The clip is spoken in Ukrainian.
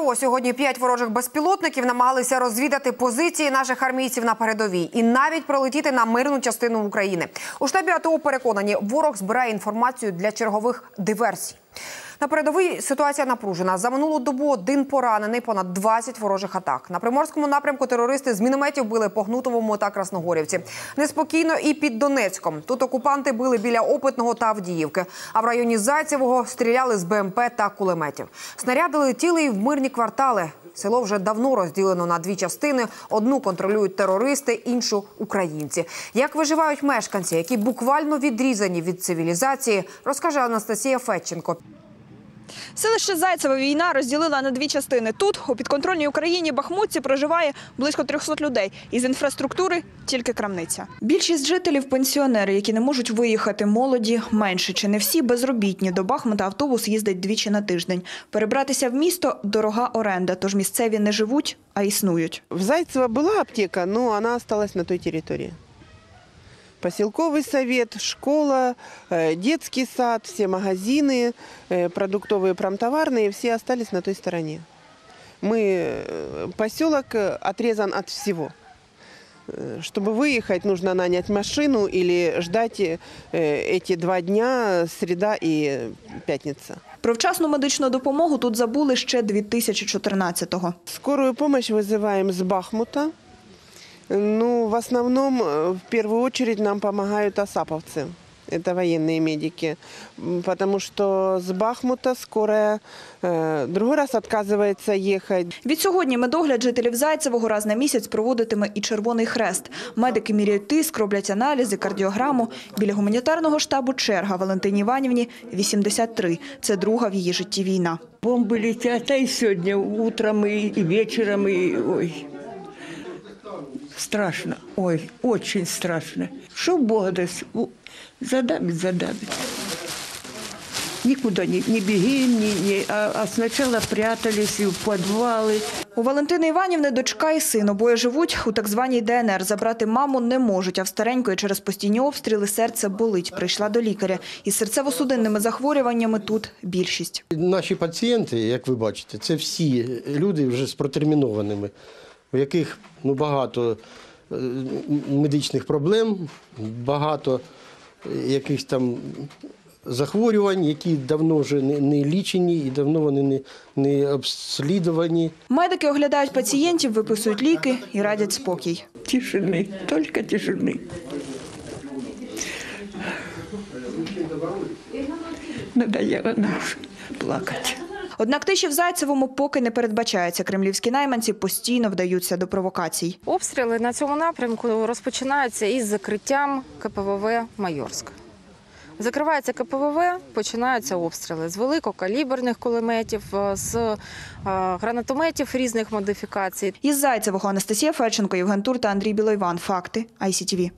ППО сьогодні 5 ворожих безпілотників намагалися розвідати позиції наших армійців на передовій і навіть пролетіти на мирну частину України. У штабі АТО переконані, ворог збирає інформацію для чергових диверсій. На передовій ситуація напружена. За минулу добу 1 поранений, понад 20 ворожих атак. На Приморському напрямку терористи з мінометів били по Гнутовому та Красногорівці. Неспокійно і під Донецьком. Тут окупанти били біля Опитного та Авдіївки. А в районі Зайцевого стріляли з БМП та кулеметів. Снаряди летіли і в мирні квартали. Село вже давно розділено на 2 частини. Одну контролюють терористи, іншу – українці. Як виживають мешканці, які буквально відрізані від цивілізації, розкаже Анастасія Федченко. Селище Зайцеве війна розділила на 2 частини. Тут, у підконтрольній Україні, Бахмутці, проживає близько 300 людей. Із інфраструктури – тільки крамниця. Більшість жителів – пенсіонери, які не можуть виїхати. Молоді – менше чи не всі безробітні. До Бахмута автобус їздить 2 на тиждень. Перебратися в місто – дорога оренда, тож місцеві не живуть, а існують. В Зайцево була аптека, але вона залишилась на той території. Поселковый совет, школа, детский сад, все магазины, продуктовые, промтоварные, все остались на той стороне. Поселок отрезан от всего. Чтобы выехать, нужно нанять машину или ждать эти 2 дня, среда и пятница. Про вчасну медичну допомогу тут забули ще 2014-го. Скорую помощь вызываем с Бахмута. Ну, в основном, в первую очередь, нам помогают осаповцы. Это военные медики. Потому что с Бахмута скорая другой раз отказывается ехать. Відсьогодні медогляд жителів Зайцевого раз на місяць проводитиме і Червоний Хрест. Медики міряють тиск, роблять аналізи, кардіограму. Біля гуманітарного штабу черга. Валентині Іванівні 83. Це друга в її житті війна. Бомби летять, а і сьогодні утром, і вечором, і ой. Страшно, ой, очень страшно. Что Бог даст, задавит. Никуда не беги, а сначала прятались в подвали. У Валентини Іванівни дочка і син. Обоє живуть у так званій ДНР. Забрати маму не можуть, а в старенької через постійні обстріли серце болить. Прийшла до лікаря. Із серцево-судинними захворюваннями тут більшість. Наші пацієнти, як ви бачите, це всі люди вже з протермінованими, у яких багато медичних проблем, багато якихось там захворювань, які давно вже не лічені і давно вони не обслідувані. Медики оглядають пацієнтів, виписують ліки і радять спокій. Тишини, тільки тишини. Надоело нам плакати. Однак тиші в Зайцевому поки не передбачається. Кремлівські найманці постійно вдаються до провокацій. Обстріли на цьому напрямку розпочинаються із закриттям КПВВ «Майорськ». Закривається КПВВ, починаються обстріли з великокаліберних кулеметів, з гранатометів різних модифікацій. Із Зайцевого Анастасія Федченко, Євген Тур та Андрій Білойван. Факти ICTV.